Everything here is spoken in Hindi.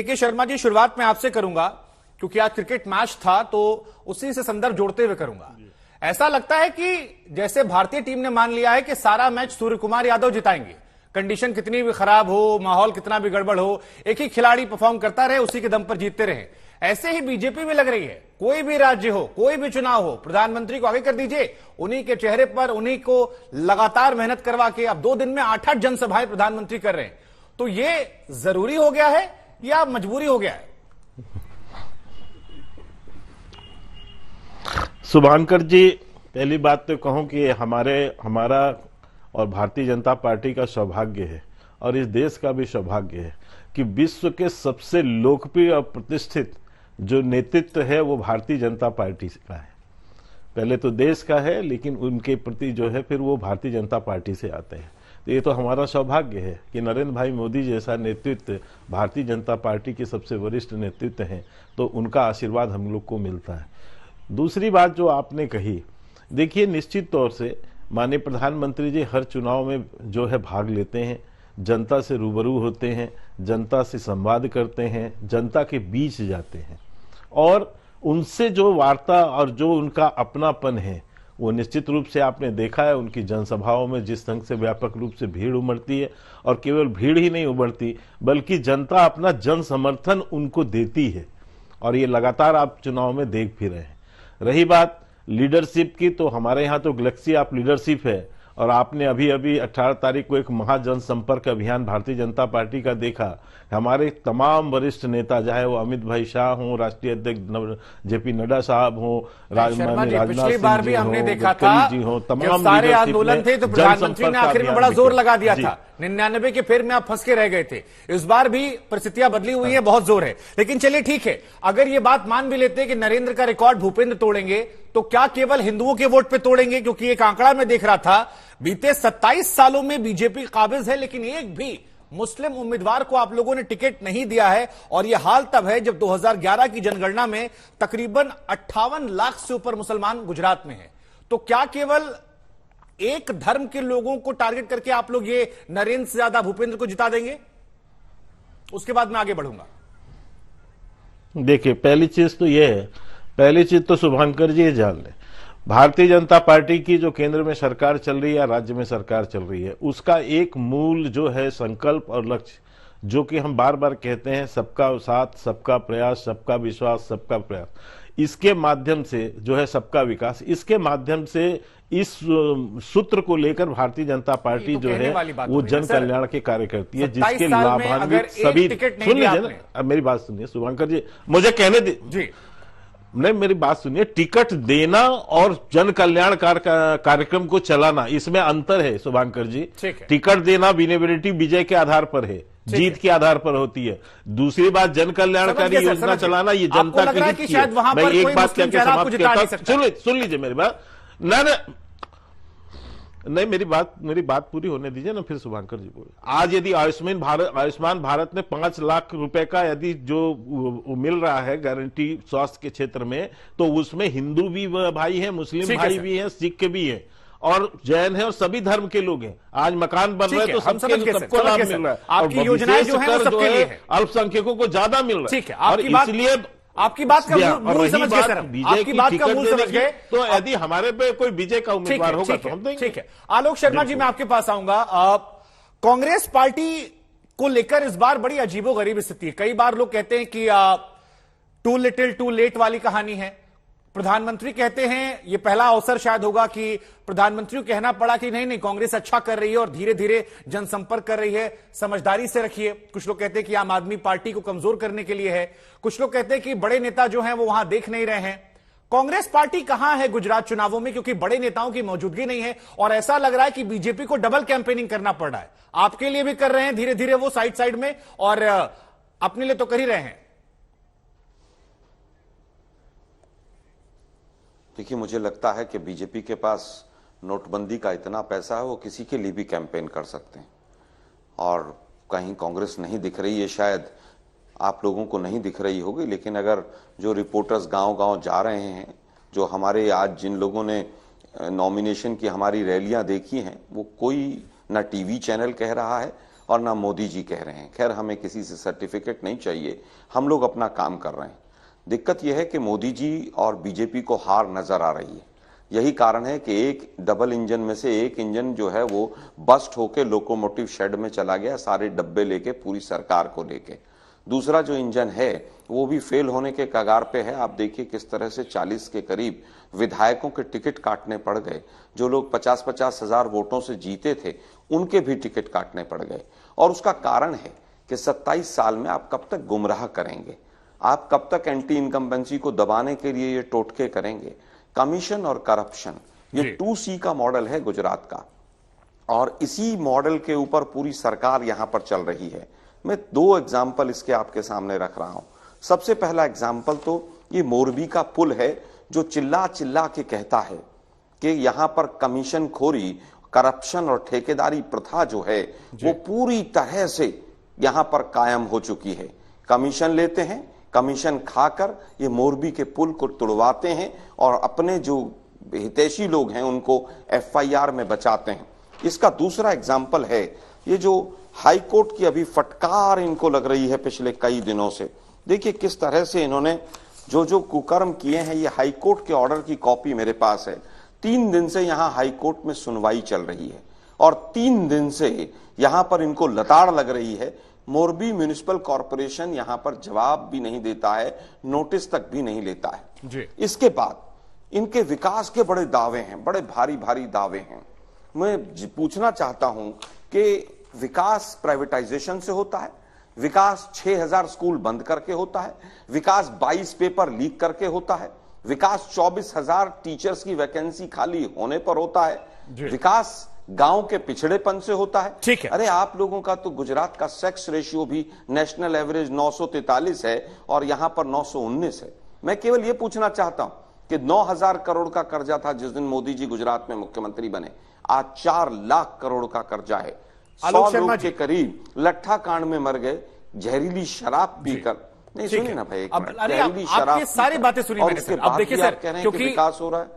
के शर्मा जी, शुरुआत में आपसे करूंगा क्योंकि आज क्रिकेट मैच था तो उसी से संदर्भ जोड़ते हुए करूंगा। ऐसा लगता है कि जैसे भारतीय टीम ने मान लिया है कि सारा मैच सूर्य कुमार यादव जिताएंगे, कंडीशन कितनी भी खराब हो, माहौल कितना भी गड़बड़ हो, एक ही खिलाड़ी परफॉर्म करता रहे, उसी के दम पर जीतते रहे। ऐसे ही बीजेपी भी लग रही है। कोई भी राज्य हो, कोई भी चुनाव हो, प्रधानमंत्री को आगे कर दीजिए, उन्हीं के चेहरे पर उन्हीं को लगातार मेहनत करवा के अब 2 दिन में 8-8 जनसभाएं प्रधानमंत्री कर रहे हैं। तो ये जरूरी हो गया है या मजबूरी हो गया है? शुभांकर जी, पहली बात तो कहूं कि हमारा और भारतीय जनता पार्टी का सौभाग्य है और इस देश का भी सौभाग्य है कि विश्व के सबसे लोकप्रिय और प्रतिष्ठित जो नेतृत्व है वो भारतीय जनता पार्टी का है। पहले तो देश का है, लेकिन उनके प्रति जो है फिर वो भारतीय जनता पार्टी से आते हैं। तो ये तो हमारा सौभाग्य है कि नरेंद्र भाई मोदी जैसा नेतृत्व भारतीय जनता पार्टी के सबसे वरिष्ठ नेतृत्व हैं, तो उनका आशीर्वाद हम लोग को मिलता है। दूसरी बात जो आपने कही, देखिए निश्चित तौर से माननीय प्रधानमंत्री जी हर चुनाव में जो है भाग लेते हैं, जनता से रूबरू होते हैं, जनता से संवाद करते हैं, जनता के बीच जाते हैं और उनसे जो वार्ता और जो उनका अपनापन है वो निश्चित रूप से आपने देखा है उनकी जनसभाओं में जिस ढंग से व्यापक रूप से भीड़ उमड़ती है। और केवल भीड़ ही नहीं उमड़ती बल्कि जनता अपना जन समर्थन उनको देती है और ये लगातार आप चुनाव में देख भी रहे हैं। रही बात लीडरशिप की, तो हमारे यहाँ तो गैलेक्सी ऑफ लीडरशिप है और आपने अभी 18 तारीख को एक महाजन संपर्क अभियान भारतीय जनता पार्टी का देखा। हमारे तमाम वरिष्ठ नेता, चाहे वो अमित भाई शाह हों, राष्ट्रीय अध्यक्ष जेपी नड्डा साहब हों, पिछली बार भी हमने देखा था जी हों, तमाम सारे आंदोलन थे तो प्रधानमंत्री ने आखिर में बड़ा जोर लगा दिया था। 99 के फेर में आप फंस के रह गए थे। इस बार भी परिस्थितियां बदली हुई है, बहुत जोर है। लेकिन चलिए ठीक है, अगर ये बात मान भी लेते हैं कि नरेंद्र का रिकॉर्ड भूपेंद्र तोड़ेंगे, तो क्या केवल हिंदुओं के वोट पे तोड़ेंगे? क्योंकि एक आंकड़ा में देख रहा था, बीते 27 सालों में बीजेपी काबिज है लेकिन एक भी मुस्लिम उम्मीदवार को आप लोगों ने टिकट नहीं दिया है। और यह हाल तब है जब 2011 की जनगणना में तकरीबन 58 लाख से ऊपर मुसलमान गुजरात में हैं। तो क्या केवल एक धर्म के लोगों को टारगेट करके आप लोग ये नरेंद्र से ज्यादा भूपेंद्र को जिता देंगे? उसके बाद मैं आगे बढ़ूंगा। देखिए, पहली चीज तो शुभांकर जी ये जान लें, भारतीय जनता पार्टी की जो केंद्र में सरकार चल रही है या राज्य में सरकार चल रही है, उसका एक मूल जो है संकल्प और लक्ष्य, जो कि हम बार बार कहते हैं, सबका साथ, सबका प्रयास, सबका विश्वास, सबका प्रयास, इसके माध्यम से जो है सबका विकास, इसके माध्यम से इस सूत्र को लेकर भारतीय जनता पार्टी जो है वो जन कल्याण के कार्य करती है, जिसके लाभान्वित सभी। सुन लीजिए ना, मेरी बात सुनिए शुभांकर जी, मुझे कहने दीजिए, नहीं मेरी बात सुनिए। टिकट देना और जन कल्याण कार्यक्रम को चलाना, इसमें अंतर है शुभांकर जी। टिकट देना विनेबिलिटी विजय के आधार पर है, जीत के आधार पर होती है। दूसरी बात, जन कल्याणकारी योजना चलाना ये जनता के हित की है। मैं एक बात कहकर समाप्त करता हूं, सुन लीजिए मेरी बात। नहीं, मेरी बात पूरी होने दीजिए ना, फिर शुभांकर जी बोले। आज यदि आयुष्मान भारत में 5 लाख रुपए का यदि जो मिल रहा है गारंटी स्वास्थ्य के क्षेत्र में, तो उसमें हिंदू भी भाई हैं, मुस्लिम भाई भी हैं, सिख भी हैं और जैन है और सभी धर्म के लोग हैं। आज मकान बन रहे हैं तो सबको लाभ मिल रहा है। आपकी योजनाएं जो है वो सबके लिए है, अल्पसंख्यकों को ज्यादा मिल रहा है। और इसलिए आपकी बात का मूल समझ गए सर, आपकी बात का मूल समझ गए। तो यदि हमारे पे कोई बीजेपी का उम्मीदवार होगा तो हम देंगे। ठीक है, आलोक शर्मा जी, मैं आपके पास आऊंगा। कांग्रेस पार्टी को लेकर इस बार बड़ी अजीबोगरीब स्थिति है। कई बार लोग कहते हैं कि टू लिटिल टू लेट वाली कहानी है। प्रधानमंत्री कहते हैं, ये पहला अवसर शायद होगा कि प्रधानमंत्री को कहना पड़ा कि नहीं कांग्रेस अच्छा कर रही है और धीरे धीरे जनसंपर्क कर रही है, समझदारी से रखिए। कुछ लोग कहते हैं कि आम आदमी पार्टी को कमजोर करने के लिए है। कुछ लोग कहते हैं कि बड़े नेता जो हैं वो वहां देख नहीं रहे हैं। कांग्रेस पार्टी कहां है गुजरात चुनावों में? क्योंकि बड़े नेताओं की मौजूदगी नहीं है और ऐसा लग रहा है कि बीजेपी को डबल कैंपेनिंग करना पड़ रहा है। आपके लिए भी कर रहे हैं धीरे धीरे वो साइड में, और अपने लिए तो कर ही रहे हैं। देखिए, मुझे लगता है कि बीजेपी के पास नोटबंदी का इतना पैसा है, वो किसी के लिए भी कैंपेन कर सकते हैं। और कहीं कांग्रेस नहीं दिख रही है, शायद आप लोगों को नहीं दिख रही होगी, लेकिन अगर जो रिपोर्टर्स गांव-गांव जा रहे हैं, जो हमारे आज जिन लोगों ने नॉमिनेशन की हमारी रैलियां देखी हैं, वो कोई ना टीवी चैनल कह रहा है और ना मोदी जी कह रहे हैं। खैर, हमें किसी से सर्टिफिकेट नहीं चाहिए, हम लोग अपना काम कर रहे हैं। दिक्कत यह है कि मोदी जी और बीजेपी को हार नजर आ रही है। यही कारण है कि एक डबल इंजन में से एक इंजन जो है वो बस्ट होके लोकोमोटिव शेड में चला गया, सारे डब्बे लेके, पूरी सरकार को लेके। दूसरा जो इंजन है वो भी फेल होने के कगार पे है। आप देखिए किस तरह से 40 के करीब विधायकों के टिकट काटने पड़ गए। जो लोग 50-50 हजार वोटों से जीते थे उनके भी टिकट काटने पड़ गए। और उसका कारण है कि 27 साल में आप कब तक गुमराह करेंगे, आप कब तक एंटी इनकम्बेंसी को दबाने के लिए ये टोटके करेंगे। कमीशन और करप्शन, ये 2C का मॉडल है गुजरात का, और इसी मॉडल के ऊपर पूरी सरकार यहां पर चल रही है। मैं 2 एग्जाम्पल इसके आपके सामने रख रहा हूं। सबसे पहला एग्जाम्पल तो ये मोरबी का पुल है, जो चिल्ला चिल्ला के कहता है कि यहां पर कमीशन खोरी, करप्शन और ठेकेदारी प्रथा जो है वो पूरी तरह से यहां पर कायम हो चुकी है। कमीशन लेते हैं, कमीशन खाकर ये मोरबी के पुल को तुड़वाते हैं और अपने जो हितैषी लोग हैं उनको FIR में बचाते हैं। इसका दूसरा एग्जाम्पल है ये जो हाई कोर्ट की अभी फटकार इनको लग रही है पिछले कई दिनों से। देखिए किस तरह से इन्होंने जो जो कुकर्म किए हैं। ये हाई कोर्ट के ऑर्डर की कॉपी मेरे पास है। 3 दिन से यहां हाई कोर्ट में सुनवाई चल रही है और 3 दिन से यहां पर इनको लताड़ लग रही है। मोरबी म्युनिसिपल कॉर्पोरेशन यहां पर जवाब भी नहीं देता है, नोटिस तक भी नहीं लेता है जी। इसके बाद इनके विकास के बड़े दावे हैं, बड़े भारी भारी दावे हैं। मैं पूछना चाहता हूं कि विकास प्राइवेटाइजेशन से होता है, विकास 6000 स्कूल बंद करके होता है, विकास 22 पेपर लीक करके होता है, विकास 24,000 टीचर्स की वैकेंसी खाली होने पर होता है, विकास गांव के पिछड़ेपन से होता है। ठीक है। अरे आप लोगों का तो गुजरात का सेक्स रेशियो भी नेशनल एवरेज 943 है और यहां पर 919 है। मैं केवल यह पूछना चाहता हूं कि 9,000 करोड़ का कर्जा था जिस दिन मोदी जी गुजरात में मुख्यमंत्री बने, आज 4 लाख करोड़ का कर्जा है। 100 लोग के करीब लट्ठा कांड में मर गए, जहरीली शराब पीकर। नहीं सुनिए ना भाई, जहरीली शराब, सारी बातें सुनिए मैंने। अब देखिए सर, क्योंकि विकास हो रहा है।